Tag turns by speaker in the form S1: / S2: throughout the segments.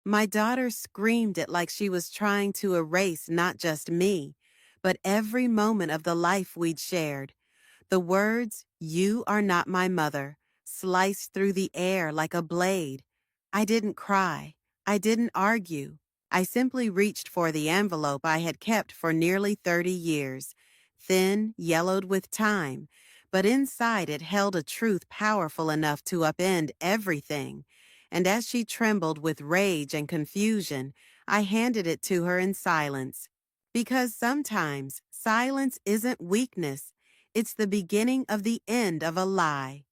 S1: My daughter screamed it like she was trying to erase not just me, but every moment of the life we'd shared. The words, "You are not my mother," sliced through the air like a blade. I didn't cry. I didn't argue. I simply reached for the envelope I had kept for nearly 30 years, thin, yellowed with time, but inside it held a truth powerful enough to upend everything. And as she trembled with rage and confusion, I handed it to her in silence. Because sometimes silence isn't weakness. It's the beginning of the end of a lie.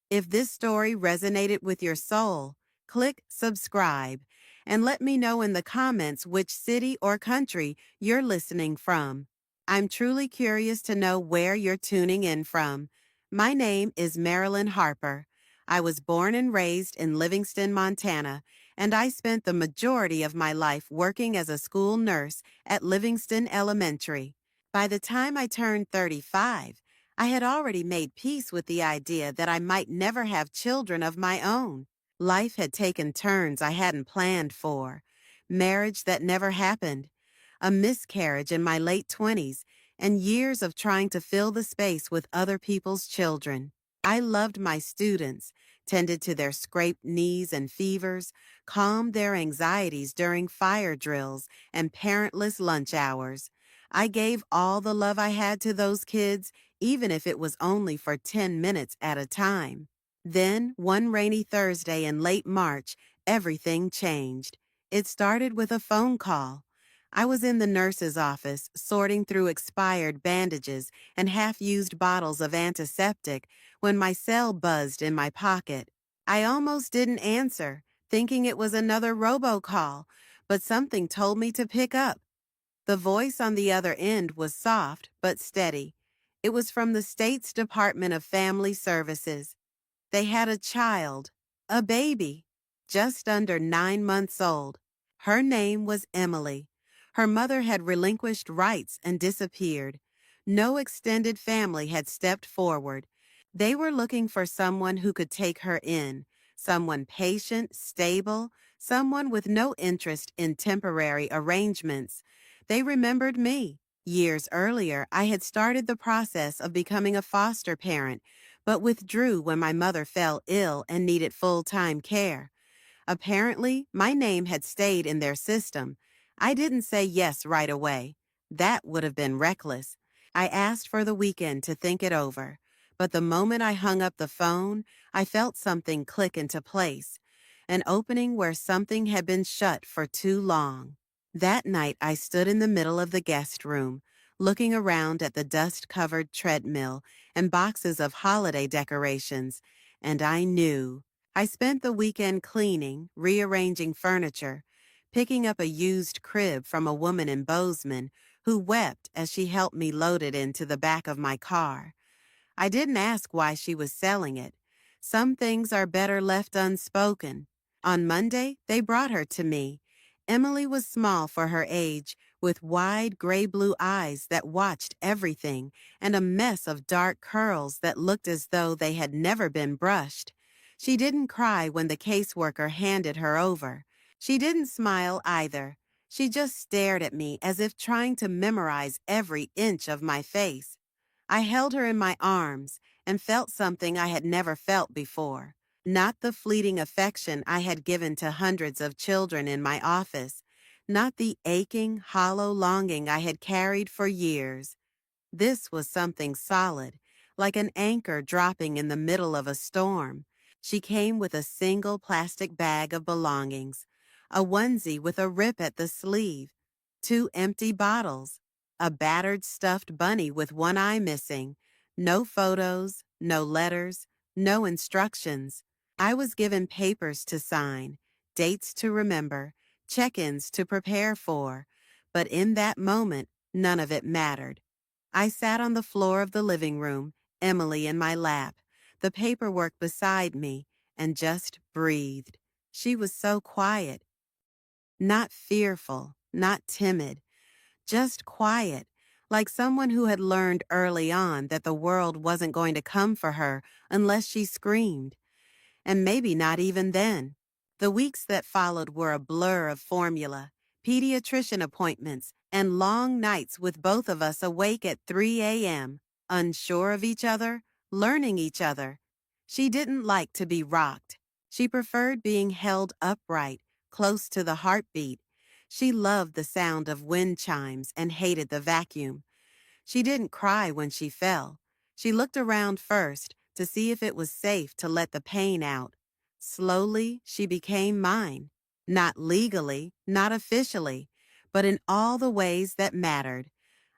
S1: If this story resonated with your soul, click subscribe and let me know in the comments which city or country you're listening from. I'm truly curious to know where you're tuning in from. My name is Marilyn Harper. I was born and raised in Livingston, Montana, and I spent the majority of my life working as a school nurse at Livingston Elementary. By the time I turned 35, I had already made peace with the idea that I might never have children of my own. Life had taken turns I hadn't planned for. Marriage that never happened, a miscarriage in my late 20s, and years of trying to fill the space with other people's children. I loved my students, tended to their scraped knees and fevers, calmed their anxieties during fire drills and parentless lunch hours. I gave all the love I had to those kids, even if it was only for 10 minutes at a time. Then, one rainy Thursday in late March, everything changed. It started with a phone call. I was in the nurse's office, sorting through expired bandages and half-used bottles of antiseptic, when my cell buzzed in my pocket. I almost didn't answer, thinking it was another robocall, but something told me to pick up. The voice on the other end was soft but steady. It was from the state's Department of Family Services. They had a child, a baby, just under 9 months old. Her name was Emily. Her mother had relinquished rights and disappeared. No extended family had stepped forward. They were looking for someone who could take her in, someone patient, stable, someone with no interest in temporary arrangements. They remembered me. Years earlier, I had started the process of becoming a foster parent, but withdrew when my mother fell ill and needed full-time care. Apparently, my name had stayed in their system. I didn't say yes right away. That would have been reckless. I asked for the weekend to think it over. But the moment I hung up the phone, I felt something click into place, an opening where something had been shut for too long. That night, I stood in the middle of the guest room, looking around at the dust-covered treadmill and boxes of holiday decorations, and I knew. I spent the weekend cleaning, rearranging furniture, picking up a used crib from a woman in Bozeman who wept as she helped me load it into the back of my car. I didn't ask why she was selling it. Some things are better left unspoken. On Monday, they brought her to me. Emily was small for her age, with wide gray-blue eyes that watched everything and a mess of dark curls that looked as though they had never been brushed. She didn't cry when the caseworker handed her over. She didn't smile either. She just stared at me as if trying to memorize every inch of my face. I held her in my arms and felt something I had never felt before. Not the fleeting affection I had given to hundreds of children in my office, not the aching, hollow longing I had carried for years. This was something solid, like an anchor dropping in the middle of a storm. She came with a single plastic bag of belongings, a onesie with a rip at the sleeve, two empty bottles, a battered stuffed bunny with one eye missing, no photos, no letters, no instructions. I was given papers to sign, dates to remember, check-ins to prepare for, but in that moment, none of it mattered. I sat on the floor of the living room, Emily in my lap, the paperwork beside me, and just breathed. She was so quiet, not fearful, not timid, just quiet, like someone who had learned early on that the world wasn't going to come for her unless she screamed, and maybe not even then. The weeks that followed were a blur of formula, pediatrician appointments, and long nights with both of us awake at 3 a.m., unsure of each other, learning each other. She didn't like to be rocked. She preferred being held upright, close to the heartbeat. She loved the sound of wind chimes and hated the vacuum. She didn't cry when she fell. She looked around first to see if it was safe to let the pain out. Slowly, she became mine. Not legally, not officially, but in all the ways that mattered.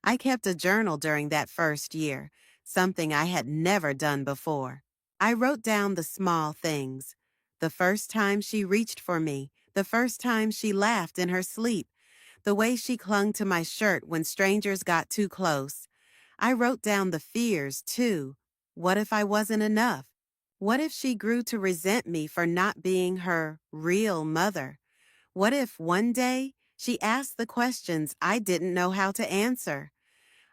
S1: I kept a journal during that first year, something I had never done before. I wrote down the small things. The first time she reached for me, the first time she laughed in her sleep, the way she clung to my shirt when strangers got too close. I wrote down the fears, too. What if I wasn't enough? What if she grew to resent me for not being her real mother? What if one day she asked the questions I didn't know how to answer?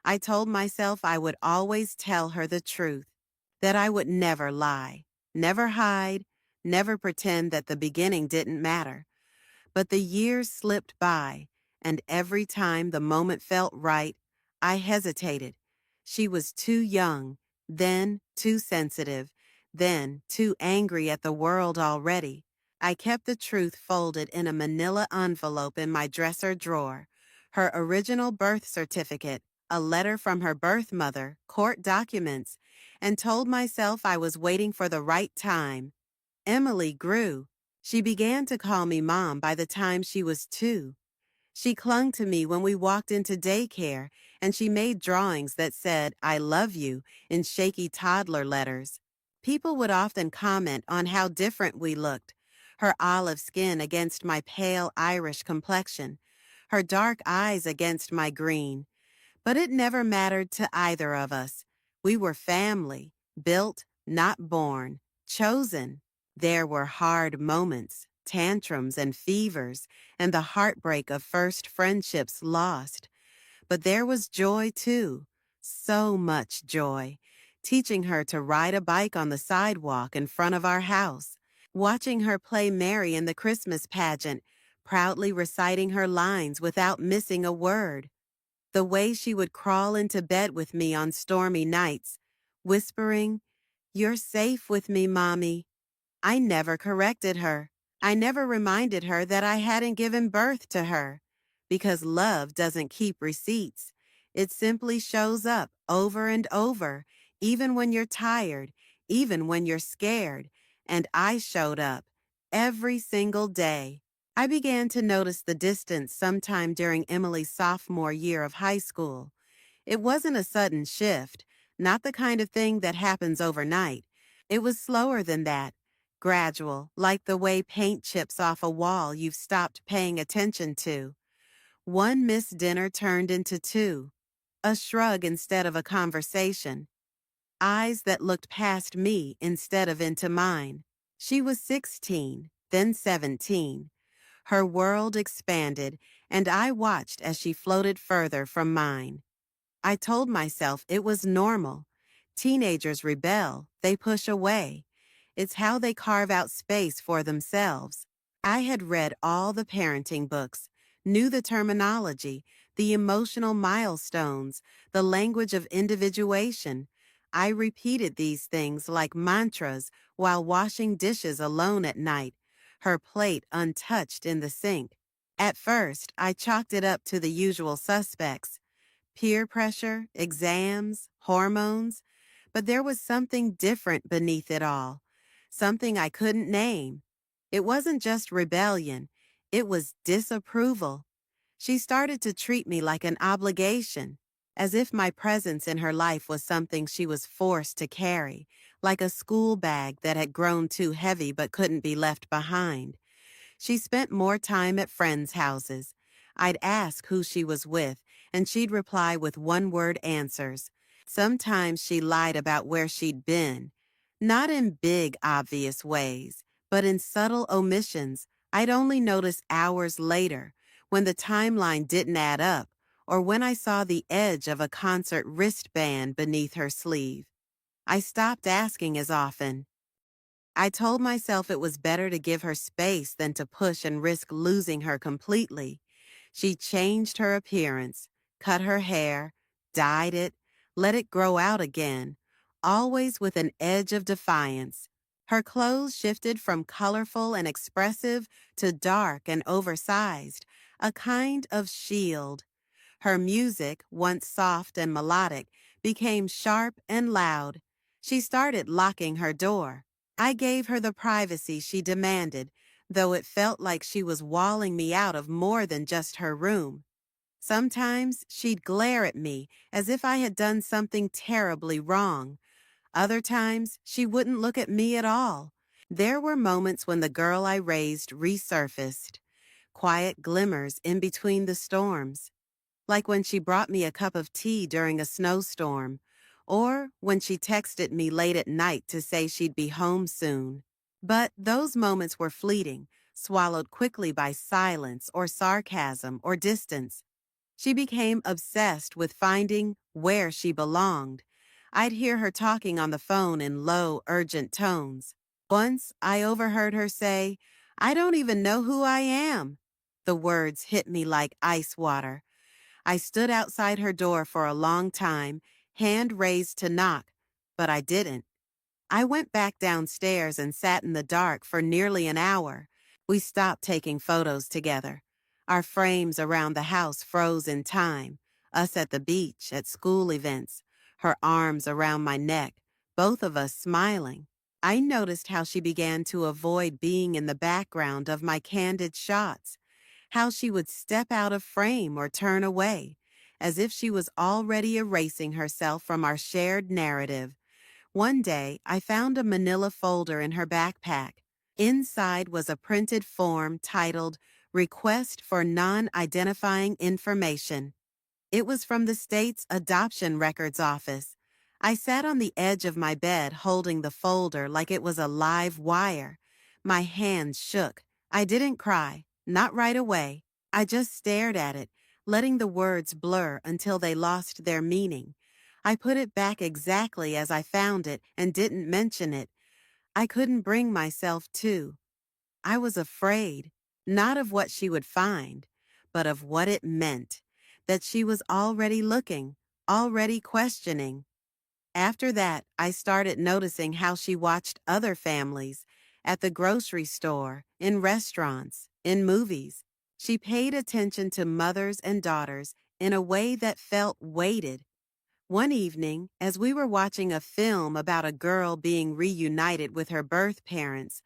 S1: I told myself I would always tell her the truth, that I would never lie, never hide, never pretend that the beginning didn't matter. But the years slipped by, and every time the moment felt right, I hesitated. She was too young, then too sensitive, then too angry at the world already. I kept the truth folded in a manila envelope in my dresser drawer. Her original birth certificate, a letter from her birth mother, court documents, and told myself I was waiting for the right time. Emily grew. She began to call me Mom by the time she was 2. She clung to me when we walked into daycare, and she made drawings that said, "I love you," in shaky toddler letters. People would often comment on how different we looked, her olive skin against my pale Irish complexion, her dark eyes against my green. But it never mattered to either of us. We were family, built, not born, chosen. There were hard moments, tantrums and fevers, and the heartbreak of first friendships lost. But there was joy too, so much joy. Teaching her to ride a bike on the sidewalk in front of our house, watching her play Mary in the Christmas pageant, proudly reciting her lines without missing a word. The way she would crawl into bed with me on stormy nights, whispering, "You're safe with me, Mommy." I never corrected her. I never reminded her that I hadn't given birth to her. Because love doesn't keep receipts. It simply shows up over and over, even when you're tired, even when you're scared. And I showed up every single day. I began to notice the distance sometime during Emily's sophomore year of high school. It wasn't a sudden shift, not the kind of thing that happens overnight. It was slower than that, gradual, like the way paint chips off a wall you've stopped paying attention to. One missed dinner turned into two, a shrug instead of a conversation, eyes that looked past me instead of into mine. She was 16, then 17. Her world expanded, and I watched as she floated further from mine. I told myself it was normal. Teenagers rebel, they push away. It's how they carve out space for themselves. I had read all the parenting books, knew the terminology, the emotional milestones, the language of individuation. I repeated these things like mantras while washing dishes alone at night, her plate untouched in the sink. At first, I chalked it up to the usual suspects: peer pressure, exams, hormones. But there was something different beneath it all, something I couldn't name. It wasn't just rebellion, it was disapproval. She started to treat me like an obligation, as if my presence in her life was something she was forced to carry, like a school bag that had grown too heavy but couldn't be left behind. She spent more time at friends' houses. I'd ask who she was with, and she'd reply with one-word answers. Sometimes she lied about where she'd been. Not in big, obvious ways, but in subtle omissions I'd only notice hours later, when the timeline didn't add up, or when I saw the edge of a concert wristband beneath her sleeve. I stopped asking as often. I told myself it was better to give her space than to push and risk losing her completely. She changed her appearance, cut her hair, dyed it, let it grow out again, always with an edge of defiance. Her clothes shifted from colorful and expressive to dark and oversized, a kind of shield. Her music, once soft and melodic, became sharp and loud. She started locking her door. I gave her the privacy she demanded, though it felt like she was walling me out of more than just her room. Sometimes she'd glare at me as if I had done something terribly wrong. Other times, she wouldn't look at me at all. There were moments when the girl I raised resurfaced, quiet glimmers in between the storms, like when she brought me a cup of tea during a snowstorm, or when she texted me late at night to say she'd be home soon. But those moments were fleeting, swallowed quickly by silence or sarcasm or distance. She became obsessed with finding where she belonged. I'd hear her talking on the phone in low, urgent tones. Once I overheard her say, "I don't even know who I am." The words hit me like ice water. I stood outside her door for a long time, hand raised to knock, but I didn't. I went back downstairs and sat in the dark for nearly an hour. We stopped taking photos together. Our frames around the house froze in time, us at the beach, at school events, her arms around my neck, both of us smiling. I noticed how she began to avoid being in the background of my candid shots, how she would step out of frame or turn away, as if she was already erasing herself from our shared narrative. One day, I found a manila folder in her backpack. Inside was a printed form titled Request for Non-Identifying Information. It was from the state's adoption records office. I sat on the edge of my bed holding the folder like it was a live wire. My hands shook. I didn't cry, not right away. I just stared at it, letting the words blur until they lost their meaning. I put it back exactly as I found it and didn't mention it. I couldn't bring myself to. I was afraid, not of what she would find, but of what it meant, that she was already looking, already questioning. After that, I started noticing how she watched other families, at the grocery store, in restaurants, in movies. She paid attention to mothers and daughters in a way that felt weighted. One evening, as we were watching a film about a girl being reunited with her birth parents,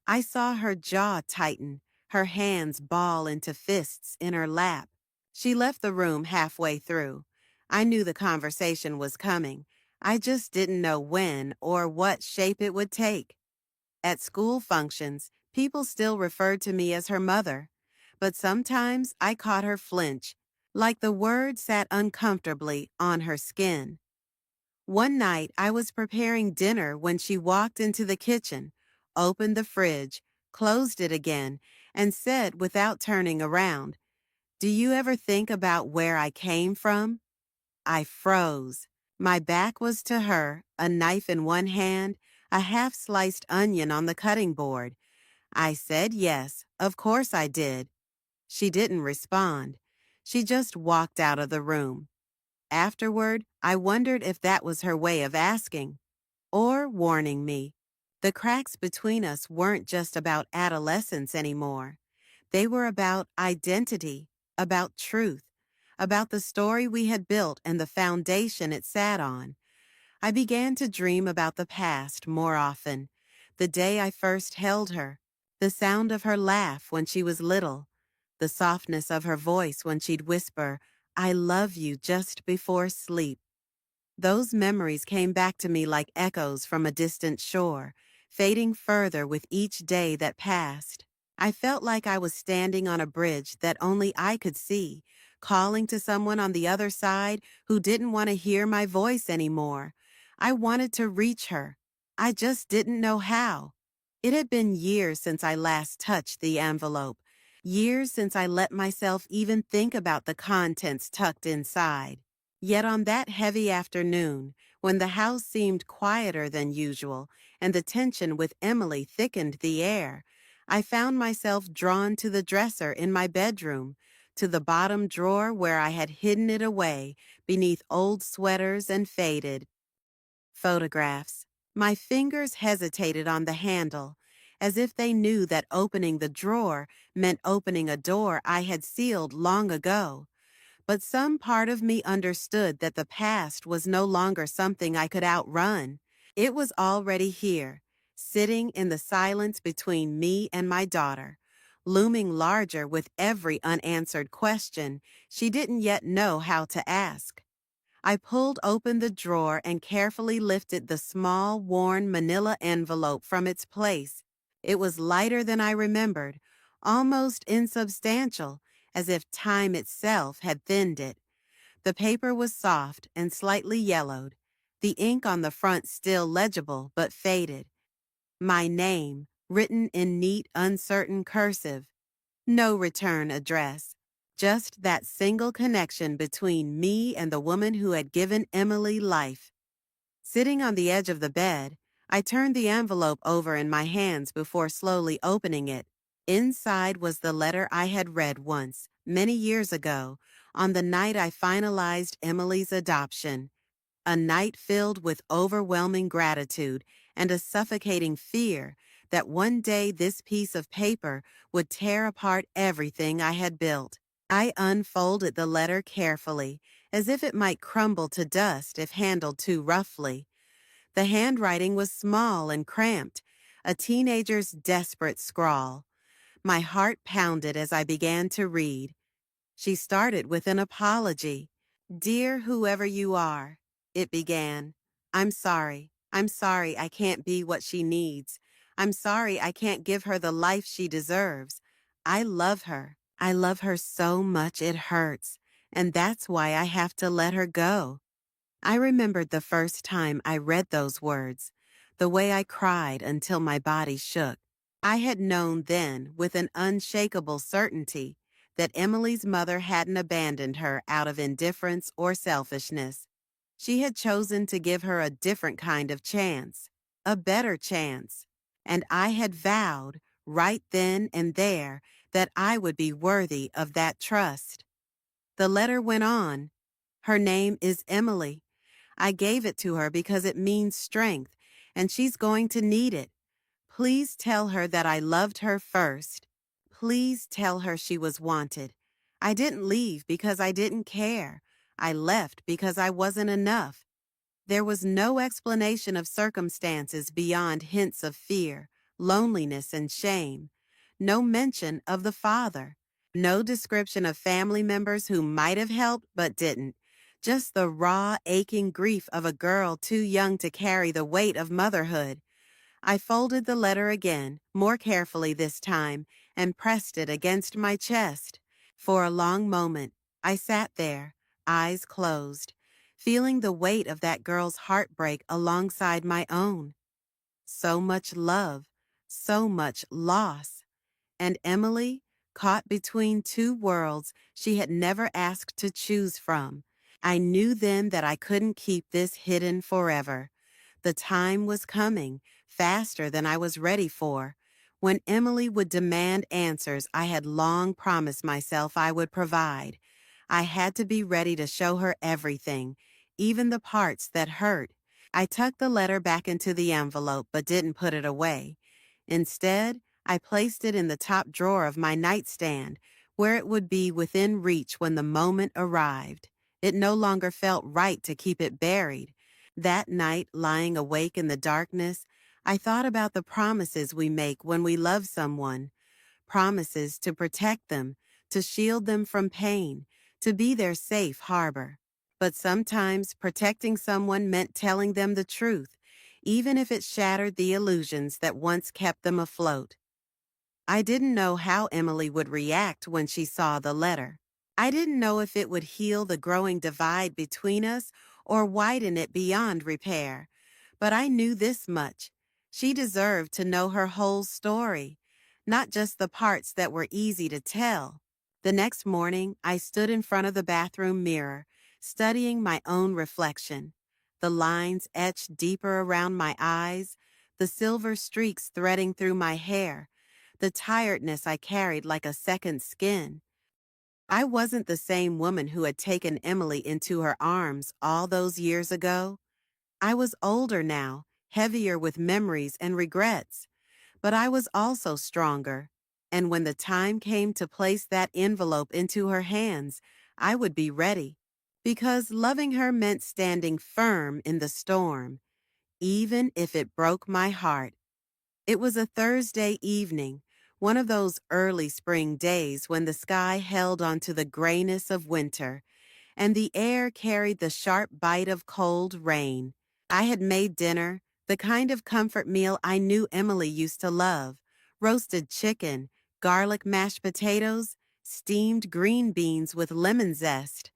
S1: I saw her jaw tighten, her hands ball into fists in her lap. She left the room halfway through. I knew the conversation was coming. I just didn't know when or what shape it would take. At school functions, people still referred to me as her mother, but sometimes I caught her flinch, like the word sat uncomfortably on her skin. One night, I was preparing dinner when she walked into the kitchen, opened the fridge, closed it again, and said without turning around, "Do you ever think about where I came from?" I froze. My back was to her, a knife in one hand, a half-sliced onion on the cutting board. I said yes, of course I did. She didn't respond. She just walked out of the room. Afterward, I wondered if that was her way of asking or warning me. The cracks between us weren't just about adolescence anymore. They were about identity, about truth, about the story we had built and the foundation it sat on. I began to dream about the past more often. The day I first held her, the sound of her laugh when she was little, the softness of her voice when she'd whisper, "I love you," just before sleep. Those memories came back to me like echoes from a distant shore, fading further with each day that passed. I felt like I was standing on a bridge that only I could see, calling to someone on the other side who didn't want to hear my voice anymore. I wanted to reach her. I just didn't know how. It had been years since I last touched the envelope, years since I let myself even think about the contents tucked inside. Yet on that heavy afternoon, when the house seemed quieter than usual and the tension with Emily thickened the air, I found myself drawn to the dresser in my bedroom, to the bottom drawer where I had hidden it away beneath old sweaters and faded photographs. My fingers hesitated on the handle, as if they knew that opening the drawer meant opening a door I had sealed long ago. But some part of me understood that the past was no longer something I could outrun. It was already here, sitting in the silence between me and my daughter, looming larger with every unanswered question she didn't yet know how to ask. I pulled open the drawer and carefully lifted the small, worn manila envelope from its place. It was lighter than I remembered, almost insubstantial, as if time itself had thinned it. The paper was soft and slightly yellowed, the ink on the front still legible but faded. My name, written in neat, uncertain cursive. No return address. Just that single connection between me and the woman who had given Emily life. Sitting on the edge of the bed, I turned the envelope over in my hands before slowly opening it. Inside was the letter I had read once, many years ago, on the night I finalized Emily's adoption. A night filled with overwhelming gratitude and a suffocating fear that one day this piece of paper would tear apart everything I had built. I unfolded the letter carefully, as if it might crumble to dust if handled too roughly. The handwriting was small and cramped, a teenager's desperate scrawl. My heart pounded as I began to read. She started with an apology. "Dear whoever you are," it began. I'm sorry. I'm sorry I can't be what she needs. I'm sorry I can't give her the life she deserves. I love her. I love her so much it hurts, and that's why I have to let her go." I remembered the first time I read those words, the way I cried until my body shook. I had known then, with an unshakable certainty, that Emily's mother hadn't abandoned her out of indifference or selfishness. She had chosen to give her a different kind of chance, a better chance. And I had vowed, right then and there, that I would be worthy of that trust. The letter went on. "Her name is Emily. I gave it to her because it means strength, and she's going to need it. Please tell her that I loved her first. Please tell her she was wanted. I didn't leave because I didn't care. I left because I wasn't enough." There was no explanation of circumstances beyond hints of fear, loneliness, and shame. No mention of the father. No description of family members who might have helped but didn't. Just the raw, aching grief of a girl too young to carry the weight of motherhood. I folded the letter again, more carefully this time, and pressed it against my chest. For a long moment, I sat there, eyes closed, feeling the weight of that girl's heartbreak alongside my own. So much love, so much loss. And Emily, caught between two worlds she had never asked to choose from. I knew then that I couldn't keep this hidden forever. The time was coming, faster than I was ready for, when Emily would demand answers I had long promised myself I would provide. I had to be ready to show her everything, even the parts that hurt. I tucked the letter back into the envelope but didn't put it away. Instead, I placed it in the top drawer of my nightstand, where it would be within reach when the moment arrived. It no longer felt right to keep it buried. That night, lying awake in the darkness, I thought about the promises we make when we love someone. Promises to protect them, to shield them from pain, to be their safe harbor. But sometimes protecting someone meant telling them the truth, even if it shattered the illusions that once kept them afloat. I didn't know how Emily would react when she saw the letter. I didn't know if it would heal the growing divide between us or widen it beyond repair. But I knew this much. She deserved to know her whole story, not just the parts that were easy to tell. The next morning, I stood in front of the bathroom mirror, studying my own reflection. The lines etched deeper around my eyes, the silver streaks threading through my hair, the tiredness I carried like a second skin. I wasn't the same woman who had taken Emily into her arms all those years ago. I was older now, heavier with memories and regrets, but I was also stronger. And when the time came to place that envelope into her hands, I would be ready. Because loving her meant standing firm in the storm, even if it broke my heart. It was a Thursday evening, one of those early spring days when the sky held onto the grayness of winter, and the air carried the sharp bite of cold rain. I had made dinner, the kind of comfort meal I knew Emily used to love: roasted chicken, garlic mashed potatoes, steamed green beans with lemon zest.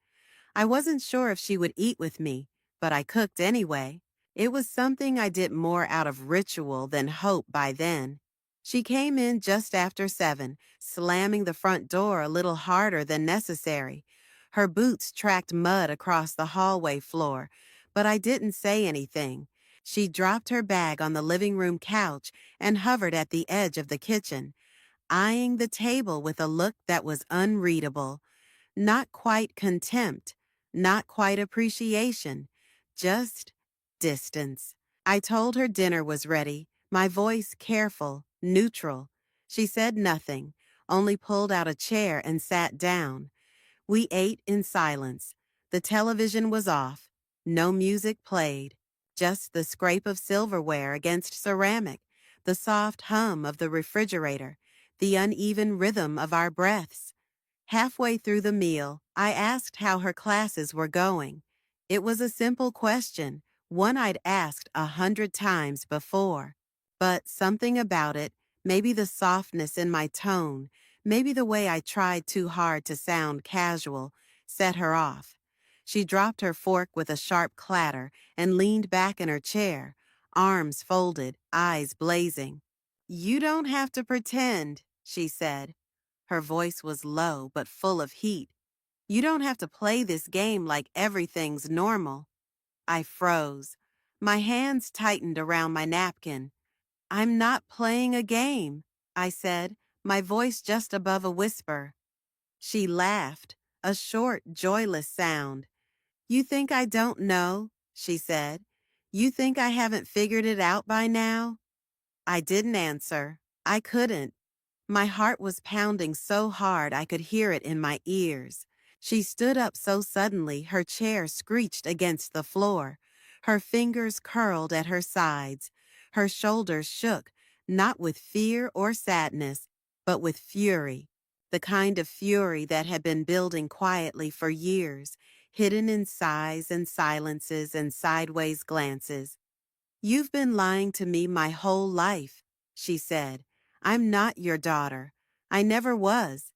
S1: I wasn't sure if she would eat with me, but I cooked anyway. It was something I did more out of ritual than hope by then. She came in just after 7, slamming the front door a little harder than necessary. Her boots tracked mud across the hallway floor, but I didn't say anything. She dropped her bag on the living room couch and hovered at the edge of the kitchen, eyeing the table with a look that was unreadable. Not quite contempt, not quite appreciation, just distance. I told her dinner was ready, my voice careful, neutral. She said nothing, only pulled out a chair and sat down. We ate in silence. The television was off. No music played. Just the scrape of silverware against ceramic, the soft hum of the refrigerator, the uneven rhythm of our breaths. Halfway through the meal, I asked how her classes were going. It was a simple question, one I'd asked 100 times before. But something about it, maybe the softness in my tone, maybe the way I tried too hard to sound casual, set her off. She dropped her fork with a sharp clatter and leaned back in her chair, arms folded, eyes blazing. "You don't have to pretend," she said. Her voice was low but full of heat. "You don't have to play this game like everything's normal." I froze. My hands tightened around my napkin. "I'm not playing a game," I said, my voice just above a whisper. She laughed, a short, joyless sound. "You think I don't know?" she said. "You think I haven't figured it out by now?" I didn't answer. I couldn't. My heart was pounding so hard I could hear it in my ears. She stood up so suddenly her chair screeched against the floor. Her fingers curled at her sides. Her shoulders shook, not with fear or sadness, but with fury. The kind of fury that had been building quietly for years, hidden in sighs and silences and sideways glances. "You've been lying to me my whole life," she said. "I'm not your daughter. I never was."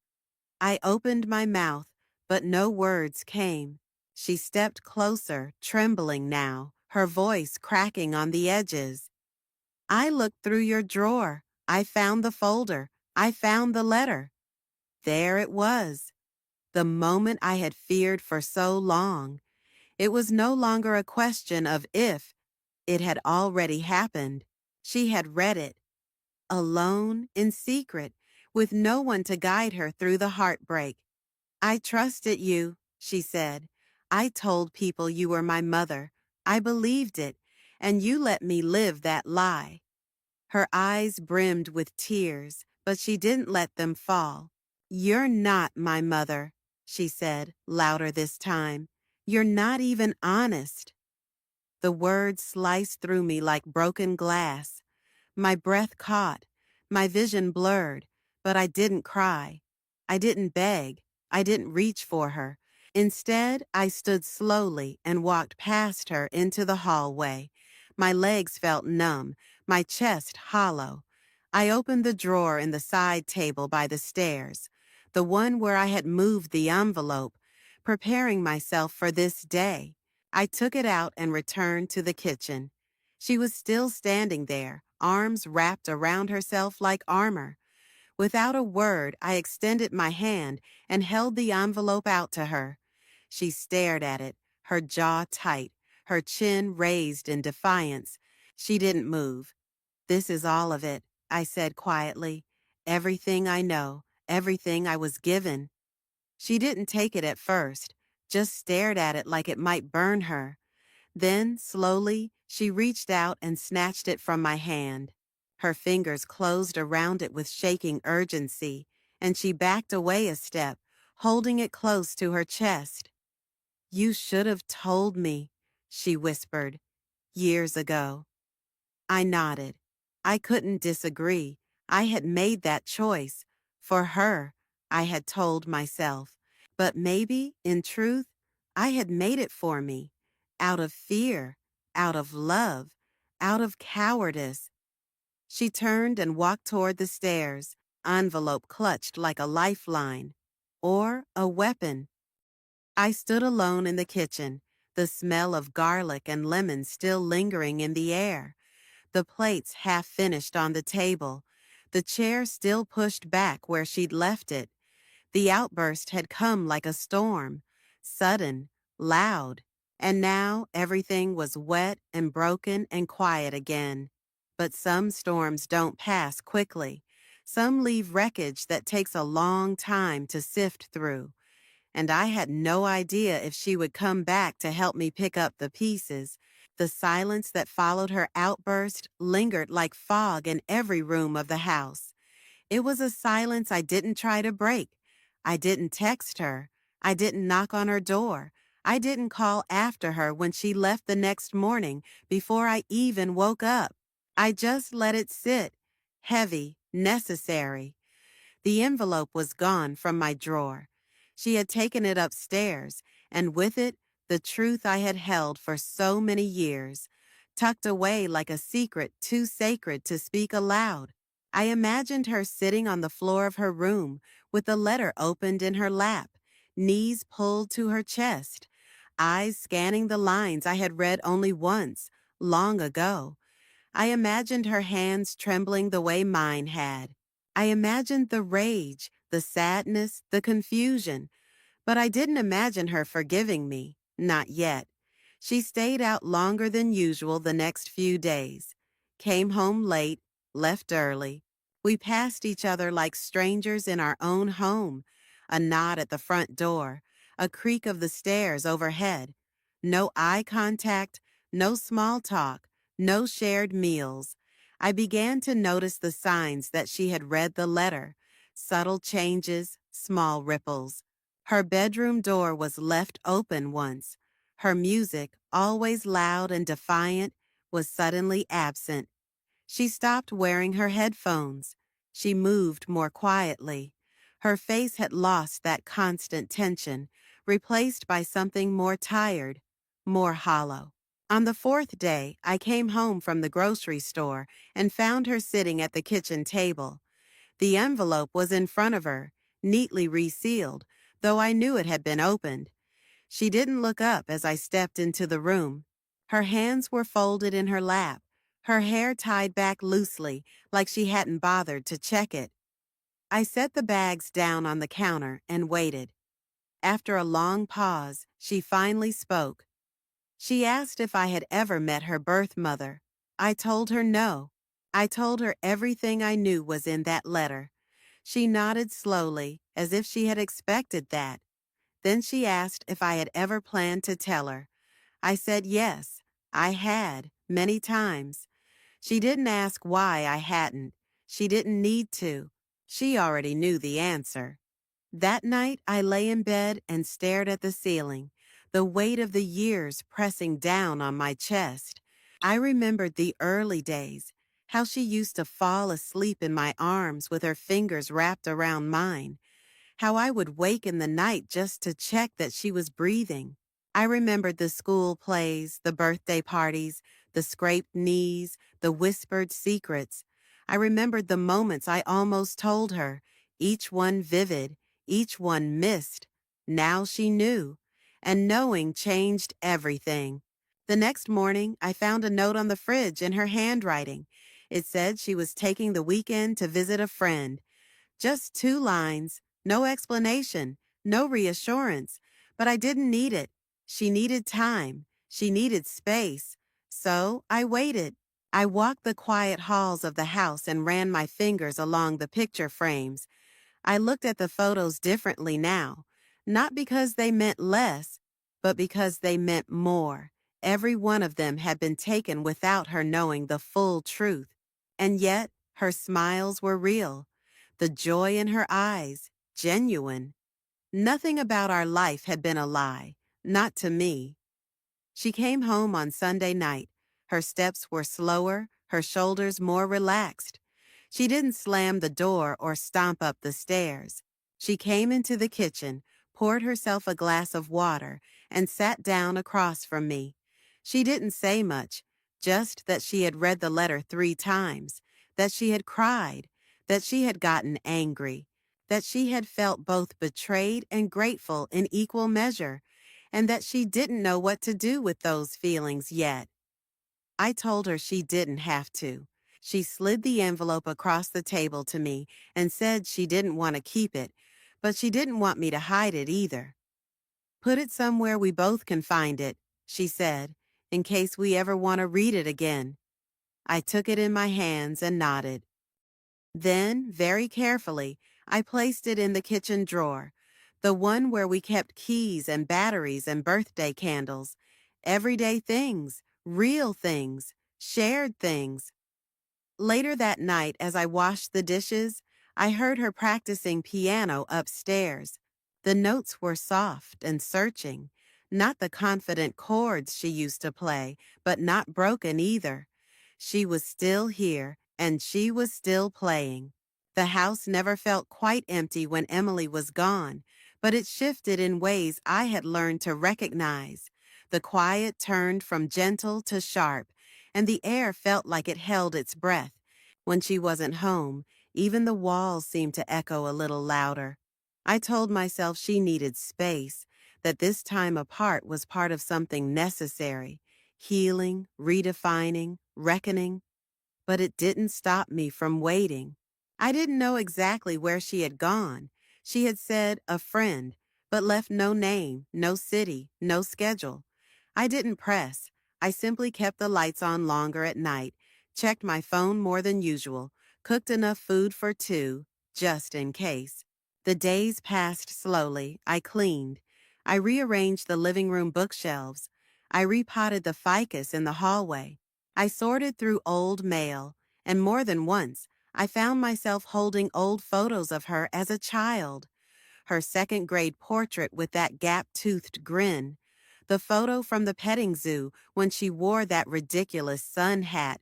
S1: I opened my mouth, but no words came. She stepped closer, trembling now, her voice cracking on the edges. "I looked through your drawer. I found the folder. I found the letter." There it was. The moment I had feared for so long. It was no longer a question of if. It had already happened. She had read it. Alone, in secret, with no one to guide her through the heartbreak. "I trusted you," she said. "I told people you were my mother. I believed it, and you let me live that lie." Her eyes brimmed with tears, but she didn't let them fall. "You're not my mother," she said, louder this time. "You're not even honest." The words sliced through me like broken glass. My breath caught, my vision blurred, but I didn't cry. I didn't beg. I didn't reach for her. Instead, I stood slowly and walked past her into the hallway. My legs felt numb, my chest hollow. I opened the drawer in the side table by the stairs, the one where I had moved the envelope, preparing myself for this day. I took it out and returned to the kitchen. She was still standing there, arms wrapped around herself like armor. Without a word, I extended my hand and held the envelope out to her. She stared at it, her jaw tight, her chin raised in defiance. She didn't move. "This is all of it," I said quietly. "Everything I know, everything I was given." She didn't take it at first, just stared at it like it might burn her. Then, slowly, she reached out and snatched it from my hand. Her fingers closed around it with shaking urgency, and she backed away a step, holding it close to her chest. "You should have told me," she whispered, "years ago." I nodded. I couldn't disagree. I had made that choice. For her, I had told myself. But maybe, in truth, I had made it for me. Out of fear, out of love, out of cowardice. She turned and walked toward the stairs, envelope clutched like a lifeline. Or a weapon. I stood alone in the kitchen, the smell of garlic and lemon still lingering in the air. The plates half finished on the table, the chair still pushed back where she'd left it. The outburst had come like a storm, sudden, loud, and now everything was wet and broken and quiet again. But some storms don't pass quickly. Some leave wreckage that takes a long time to sift through. And I had no idea if she would come back to help me pick up the pieces. The silence that followed her outburst lingered like fog in every room of the house. It was a silence I didn't try to break. I didn't text her. I didn't knock on her door. I didn't call after her when she left the next morning before I even woke up. I just let it sit, heavy, necessary. The envelope was gone from my drawer. She had taken it upstairs, and with it, the truth I had held for so many years, tucked away like a secret too sacred to speak aloud. I imagined her sitting on the floor of her room with the letter opened in her lap, knees pulled to her chest, eyes scanning the lines I had read only once, long ago. I imagined her hands trembling the way mine had. I imagined the rage, the sadness, the confusion, but I didn't imagine her forgiving me, not yet. She stayed out longer than usual the next few days, came home late, left early. We passed each other like strangers in our own home, a nod at the front door, a creak of the stairs overhead. No eye contact, no small talk, no shared meals. I began to notice the signs that she had read the letter, subtle changes, small ripples. Her bedroom door was left open once. Her music, always loud and defiant, was suddenly absent. She stopped wearing her headphones. She moved more quietly. Her face had lost that constant tension, replaced by something more tired, more hollow. On the fourth day, I came home from the grocery store and found her sitting at the kitchen table. The envelope was in front of her, neatly resealed, though I knew it had been opened. She didn't look up as I stepped into the room. Her hands were folded in her lap, her hair tied back loosely, like she hadn't bothered to check it. I set the bags down on the counter and waited. After a long pause, she finally spoke. She asked if I had ever met her birth mother. I told her no. I told her everything I knew was in that letter. She nodded slowly, as if she had expected that. Then she asked if I had ever planned to tell her. I said yes, I had, many times. She didn't ask why I hadn't. She didn't need to. She already knew the answer. That night, I lay in bed and stared at the ceiling, the weight of the years pressing down on my chest. I remembered the early days, how she used to fall asleep in my arms with her fingers wrapped around mine, how I would wake in the night just to check that she was breathing. I remembered the school plays, the birthday parties, the scraped knees, the whispered secrets. I remembered the moments I almost told her, each one vivid, each one missed. Now she knew, and knowing changed everything. The next morning, I found a note on the fridge in her handwriting. It said she was taking the weekend to visit a friend. Just 2 lines, no explanation, no reassurance, but I didn't need it. She needed time. She needed space. So I waited. I walked the quiet halls of the house and ran my fingers along the picture frames. I looked at the photos differently now, not because they meant less, but because they meant more. Every one of them had been taken without her knowing the full truth. And yet, her smiles were real. The joy in her eyes, genuine. Nothing about our life had been a lie, not to me. She came home on Sunday night. Her steps were slower, her shoulders more relaxed. She didn't slam the door or stomp up the stairs. She came into the kitchen, poured herself a glass of water, and sat down across from me. She didn't say much, just that she had read the letter 3 times, that she had cried, that she had gotten angry, that she had felt both betrayed and grateful in equal measure, and that she didn't know what to do with those feelings yet. I told her she didn't have to. She slid the envelope across the table to me and said she didn't want to keep it, but she didn't want me to hide it either. Put it somewhere we both can find it, she said, in case we ever want to read it again. I took it in my hands and nodded. Then, very carefully, I placed it in the kitchen drawer, the one where we kept keys and batteries and birthday candles, everyday things, real things, shared things. Later that night, as I washed the dishes, I heard her practicing piano upstairs. The notes were soft and searching, not the confident chords she used to play, but not broken either. She was still here, and she was still playing. The house never felt quite empty when Emily was gone, but it shifted in ways I had learned to recognize. The quiet turned from gentle to sharp, and the air felt like it held its breath. When she wasn't home, even the walls seemed to echo a little louder. I told myself she needed space, that this time apart was part of something necessary, healing, redefining, reckoning. But it didn't stop me from waiting. I didn't know exactly where she had gone. She had said a friend, but left no name, no city, no schedule. I didn't press. I simply kept the lights on longer at night, checked my phone more than usual, cooked enough food for 2, just in case. The days passed slowly. I cleaned. I rearranged the living room bookshelves. I repotted the ficus in the hallway. I sorted through old mail, and more than once, I found myself holding old photos of her as a child. Her second-grade portrait with that gap-toothed grin. The photo from the petting zoo when she wore that ridiculous sun hat.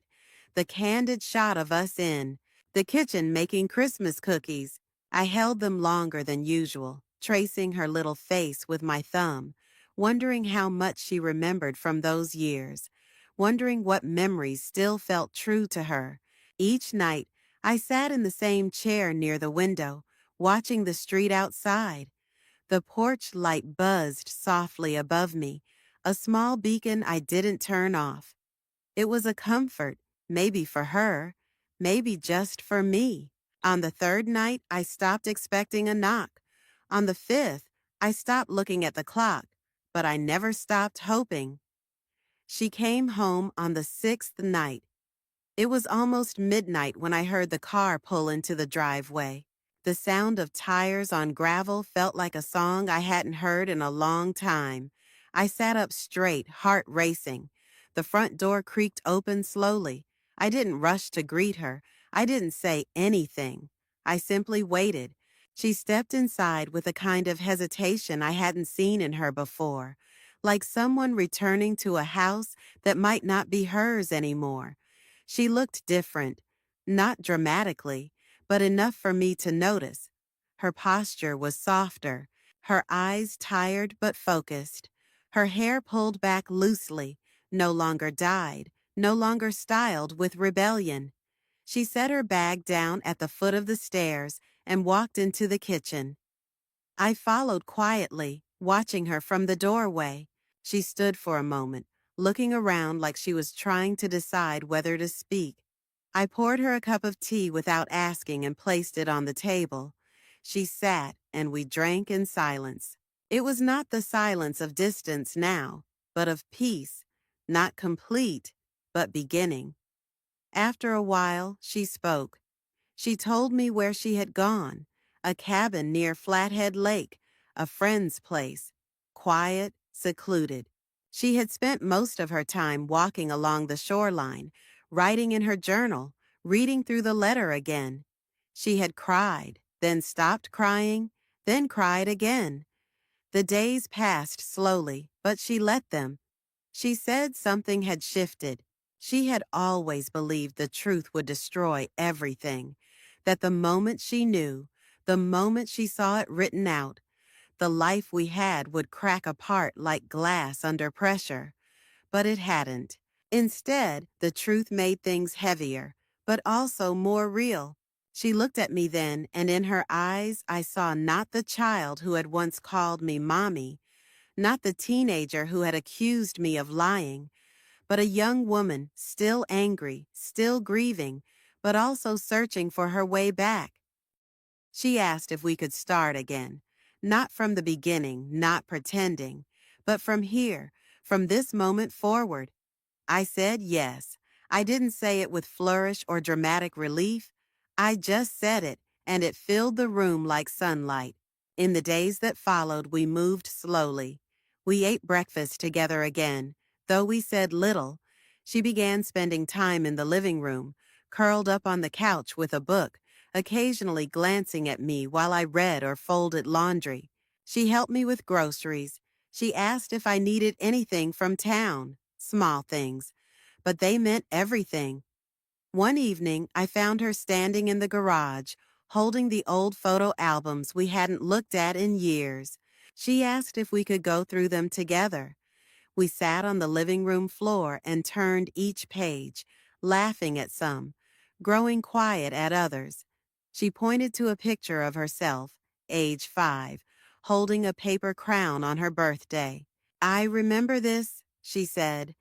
S1: The candid shot of us in the kitchen making Christmas cookies. I held them longer than usual, tracing her little face with my thumb, wondering how much she remembered from those years, wondering what memories still felt true to her. Each night, I sat in the same chair near the window, watching the street outside. The porch light buzzed softly above me, a small beacon I didn't turn off. It was a comfort, maybe for her, maybe just for me. On the third night, I stopped expecting a knock. On the fifth, I stopped looking at the clock, but I never stopped hoping. She came home on the sixth night. It was almost midnight when I heard the car pull into the driveway. The sound of tires on gravel felt like a song I hadn't heard in a long time. I sat up straight, heart racing. The front door creaked open slowly. I didn't rush to greet her. I didn't say anything. I simply waited. She stepped inside with a kind of hesitation I hadn't seen in her before, like someone returning to a house that might not be hers anymore. She looked different, not dramatically, but enough for me to notice. Her posture was softer, her eyes tired but focused, her hair pulled back loosely, no longer dyed, no longer styled with rebellion. She set her bag down at the foot of the stairs and walked into the kitchen. I followed quietly, watching her from the doorway. She stood for a moment, looking around like she was trying to decide whether to speak. I poured her a cup of tea without asking and placed it on the table. She sat, and we drank in silence. It was not the silence of distance now, but of peace, not complete, but beginning. After a while, she spoke. She told me where she had gone, a cabin near Flathead Lake, a friend's place, quiet, secluded. She had spent most of her time walking along the shoreline, writing in her journal, reading through the letter again. She had cried, then stopped crying, then cried again. The days passed slowly, but she let them. She said something had shifted. She had always believed the truth would destroy everything, that the moment she knew, the moment she saw it written out, the life we had would crack apart like glass under pressure. But it hadn't. Instead, the truth made things heavier, but also more real. She looked at me then, and in her eyes I saw not the child who had once called me mommy, not the teenager who had accused me of lying, but a young woman, still angry, still grieving, but also searching for her way back. She asked if we could start again, not from the beginning, not pretending, but from here, from this moment forward. I said yes. I didn't say it with flourish or dramatic relief. I just said it, and it filled the room like sunlight. In the days that followed, we moved slowly. We ate breakfast together again. Though we said little, she began spending time in the living room, curled up on the couch with a book, occasionally glancing at me while I read or folded laundry. She helped me with groceries. She asked if I needed anything from town, small things, but they meant everything. One evening, I found her standing in the garage, holding the old photo albums we hadn't looked at in years. She asked if we could go through them together. We sat on the living room floor and turned each page, laughing at some, growing quiet at others. She pointed to a picture of herself, age 5, holding a paper crown on her birthday. I remember this, she said.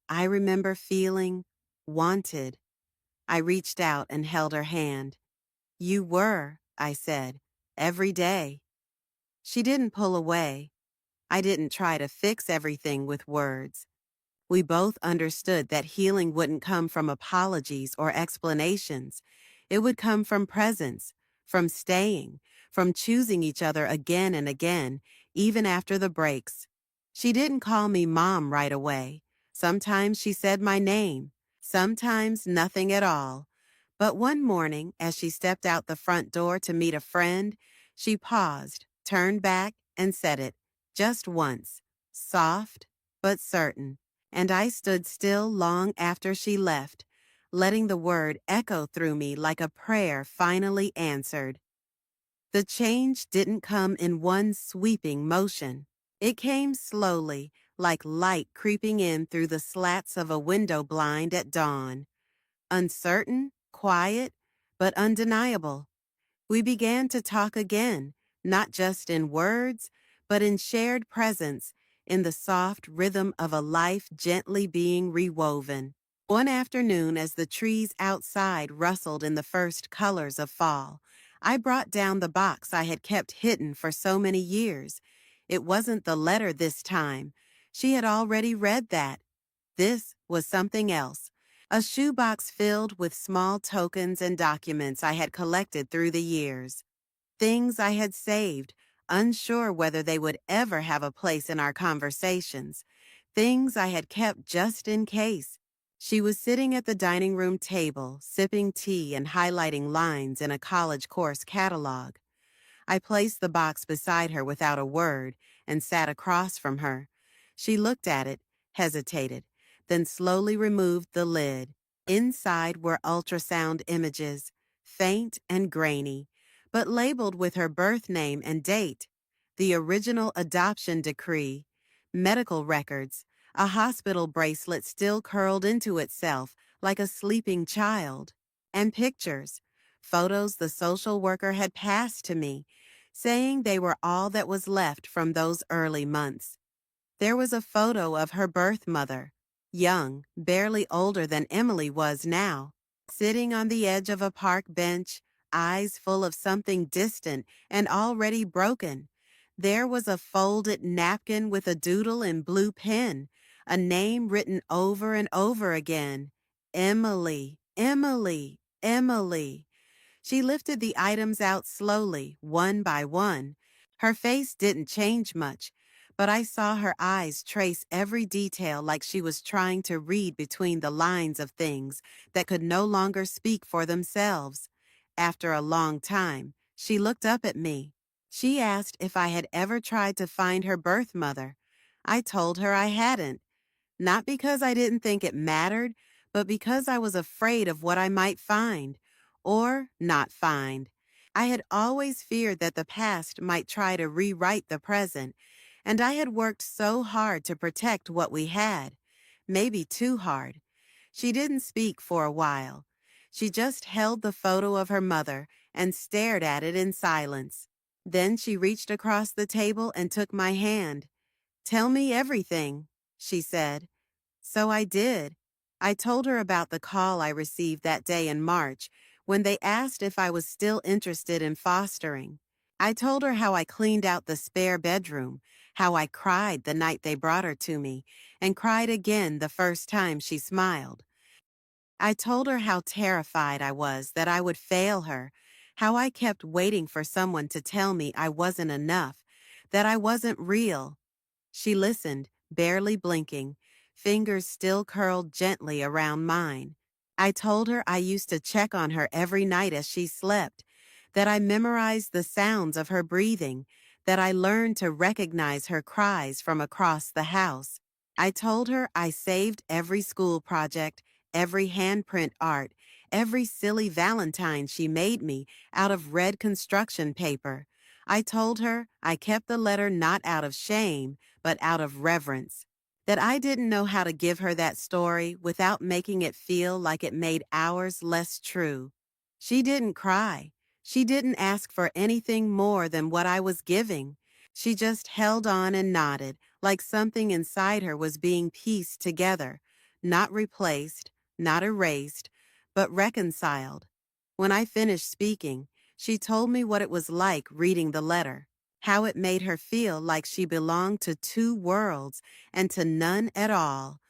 S1: I remember feeling wanted. I reached out and held her hand. You were, I said, every day. She didn't pull away. I didn't try to fix everything with words. We both understood that healing wouldn't come from apologies or explanations. It would come from presence, from staying, from choosing each other again and again, even after the breaks. She didn't call me mom right away. Sometimes she said my name, sometimes nothing at all. But one morning, as she stepped out the front door to meet a friend, she paused, turned back, and said it, just once, soft but certain. And I stood still long after she left, letting the word echo through me like a prayer finally answered. The change didn't come in one sweeping motion. It came slowly, like light creeping in through the slats of a window blind at dawn. Uncertain, quiet, but undeniable. We began to talk again, not just in words, but in shared presence, in the soft rhythm of a life gently being rewoven. One afternoon, as the trees outside rustled in the first colors of fall, I brought down the box I had kept hidden for so many years. It wasn't the letter this time. She had already read that. This was something else. A shoebox filled with small tokens and documents I had collected through the years. Things I had saved, unsure whether they would ever have a place in our conversations. Things I had kept just in case. She was sitting at the dining room table, sipping tea and highlighting lines in a college course catalog. I placed the box beside her without a word and sat across from her. She looked at it, hesitated, then slowly removed the lid. Inside were ultrasound images, faint and grainy, but labeled with her birth name and date, the original adoption decree, medical records, a hospital bracelet still curled into itself like a sleeping child, and pictures, photos the social worker had passed to me, saying they were all that was left from those early months. There was a photo of her birth mother, young, barely older than Emily was now, sitting on the edge of a park bench, eyes full of something distant and already broken. There was a folded napkin with a doodle in blue pen, a name written over and over again. Emily, Emily, Emily. She lifted the items out slowly, one by one. Her face didn't change much, but I saw her eyes trace every detail like she was trying to read between the lines of things that could no longer speak for themselves. After a long time, she looked up at me. She asked if I had ever tried to find her birth mother. I told her I hadn't. Not because I didn't think it mattered, but because I was afraid of what I might find, or not find. I had always feared that the past might try to rewrite the present, and I had worked so hard to protect what we had. Maybe too hard. She didn't speak for a while. She just held the photo of her mother and stared at it in silence. Then she reached across the table and took my hand. "Tell me everything," she said. So I did. I told her about the call I received that day in March when they asked if I was still interested in fostering. I told her how I cleaned out the spare bedroom, how I cried the night they brought her to me, and cried again the first time she smiled. I told her how terrified I was that I would fail her, how I kept waiting for someone to tell me I wasn't enough, that I wasn't real. She listened, barely blinking, fingers still curled gently around mine. I told her I used to check on her every night as she slept, that I memorized the sounds of her breathing, that I learned to recognize her cries from across the house. I told her I saved every school project, every handprint art, every silly Valentine she made me out of red construction paper. I told her I kept the letter not out of shame, but out of reverence. That I didn't know how to give her that story without making it feel like it made ours less true. She didn't cry. She didn't ask for anything more than what I was giving. She just held on and nodded, like something inside her was being pieced together, not replaced, not erased, but reconciled. When I finished speaking, she told me what it was like reading the letter, how it made her feel like she belonged to two worlds and to none at all,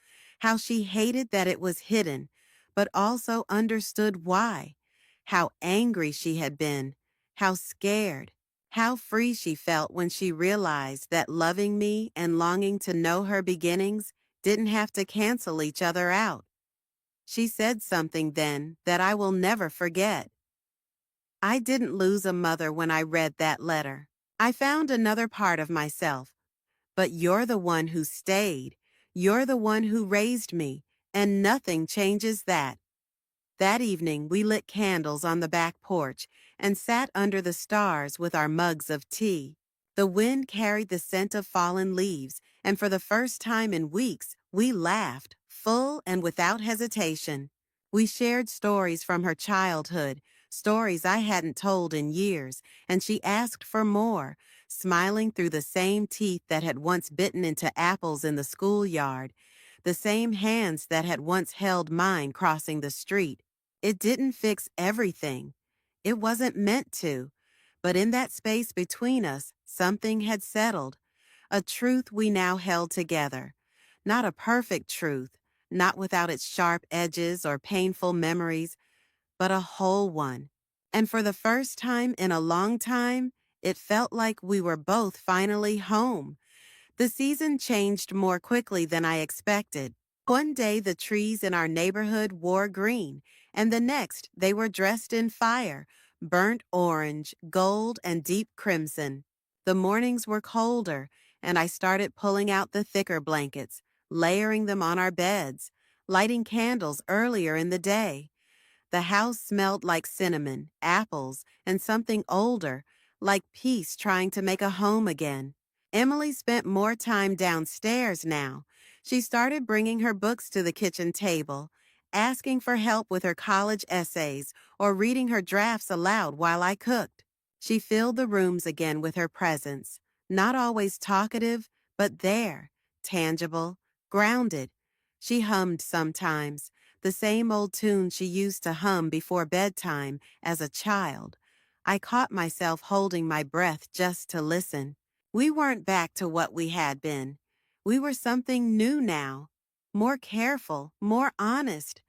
S1: how she hated that it was hidden, but also understood why, how angry she had been, how scared, how free she felt when she realized that loving me and longing to know her beginnings didn't have to cancel each other out. She said something then that I will never forget. I didn't lose a mother when I read that letter. I found another part of myself, but you're the one who stayed. You're the one who raised me, and nothing changes that. That evening, we lit candles on the back porch and sat under the stars with our mugs of tea. The wind carried the scent of fallen leaves, and for the first time in weeks, we laughed, full and without hesitation. We shared stories from her childhood, stories I hadn't told in years, and she asked for more, smiling through the same teeth that had once bitten into apples in the schoolyard, the same hands that had once held mine crossing the street. It didn't fix everything. It wasn't meant to. But in that space between us, something had settled. A truth we now held together. Not a perfect truth, not without its sharp edges or painful memories, but a whole one. And for the first time in a long time, it felt like we were both finally home. The season changed more quickly than I expected. One day the trees in our neighborhood wore green, and the next they were dressed in fire, burnt orange, gold, and deep crimson. The mornings were colder, and I started pulling out the thicker blankets, layering them on our beds, lighting candles earlier in the day. The house smelled like cinnamon, apples, and something older, like peace trying to make a home again. Emily spent more time downstairs now. She started bringing her books to the kitchen table, asking for help with her college essays or reading her drafts aloud while I cooked. She filled the rooms again with her presence, not always talkative, but there, tangible, grounded. She hummed sometimes, the same old tune she used to hum before bedtime as a child. I caught myself holding my breath just to listen. We weren't back to what we had been. We were something new now, more careful, more honest.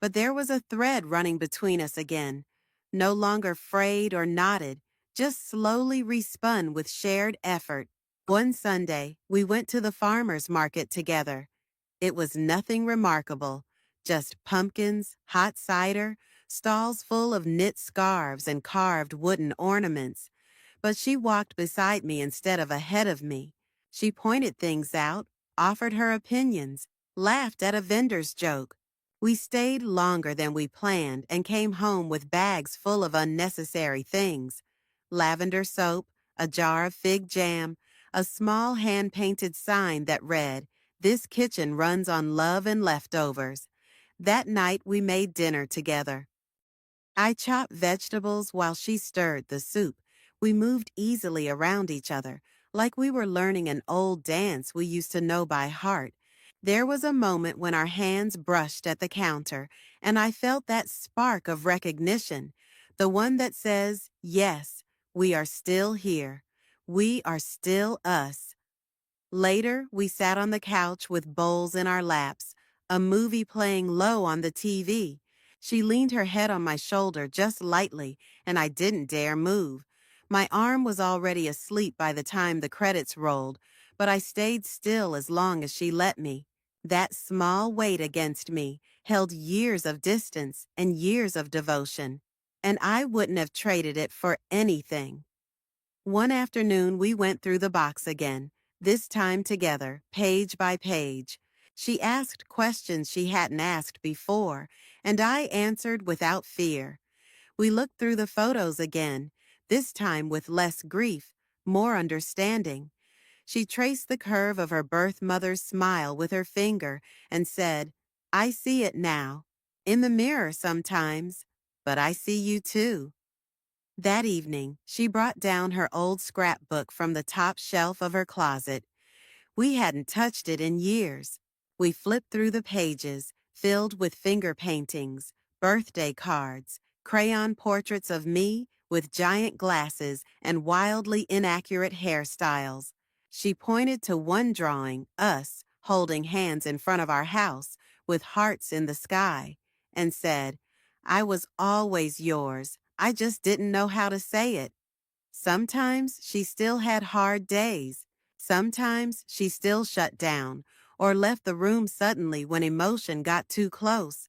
S1: But there was a thread running between us again, no longer frayed or knotted, just slowly respun with shared effort. One Sunday, we went to the farmer's market together. It was nothing remarkable, just pumpkins, hot cider, stalls full of knit scarves and carved wooden ornaments. But she walked beside me instead of ahead of me. She pointed things out, offered her opinions, laughed at a vendor's joke. We stayed longer than we planned and came home with bags full of unnecessary things. Lavender soap, a jar of fig jam, a small hand-painted sign that read, "This kitchen runs on love and leftovers." That night we made dinner together. I chopped vegetables while she stirred the soup. We moved easily around each other, like we were learning an old dance we used to know by heart. There was a moment when our hands brushed at the counter, and I felt that spark of recognition, the one that says, yes, we are still here. We are still us. Later, we sat on the couch with bowls in our laps, a movie playing low on the TV. She leaned her head on my shoulder just lightly, and I didn't dare move. My arm was already asleep by the time the credits rolled, but I stayed still as long as she let me. That small weight against me held years of distance and years of devotion, and I wouldn't have traded it for anything. One afternoon, we went through the box again, this time together, page by page. She asked questions she hadn't asked before, and I answered without fear. We looked through the photos again, this time with less grief, more understanding. She traced the curve of her birth mother's smile with her finger and said, "I see it now. In the mirror sometimes, but I see you too." That evening, she brought down her old scrapbook from the top shelf of her closet. We hadn't touched it in years. We flipped through the pages, filled with finger paintings, birthday cards, crayon portraits of me with giant glasses and wildly inaccurate hairstyles. She pointed to one drawing, us, holding hands in front of our house, with hearts in the sky, and said, "I was always yours. I just didn't know how to say it." Sometimes she still had hard days. Sometimes she still shut down or left the room suddenly when emotion got too close.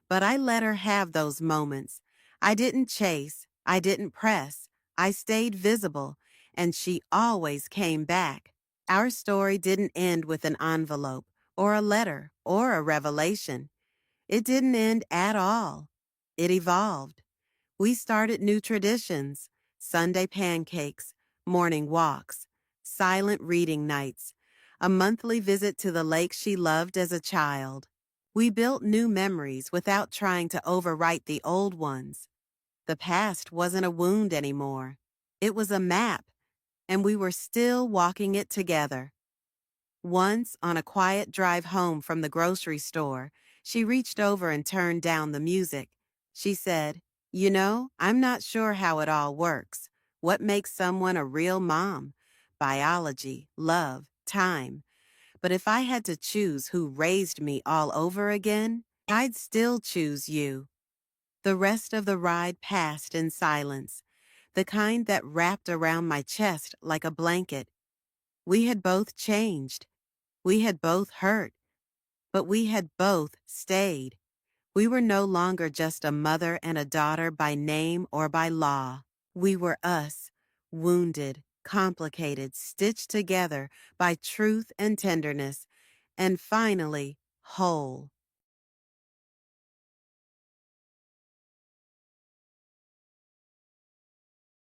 S1: But I let her have those moments. I didn't chase. I didn't press. I stayed visible, and she always came back. Our story didn't end with an envelope or a letter or a revelation. It didn't end at all. It evolved. We started new traditions, Sunday pancakes, morning walks, silent reading nights, a monthly visit to the lake she loved as a child. We built new memories without trying to overwrite the old ones. The past wasn't a wound anymore. It was a map, and we were still walking it together. Once, on a quiet drive home from the grocery store, she reached over and turned down the music. She said, "You know, I'm not sure how it all works. What makes someone a real mom? Biology, love, time. But if I had to choose who raised me all over again, I'd still choose you." The rest of the ride passed in silence, the kind that wrapped around my chest like a blanket. We had both changed. We had both hurt, but we had both stayed. We were no longer just a mother and a daughter by name or by law. We were us, wounded, complicated, stitched together by truth and tenderness, and finally, whole.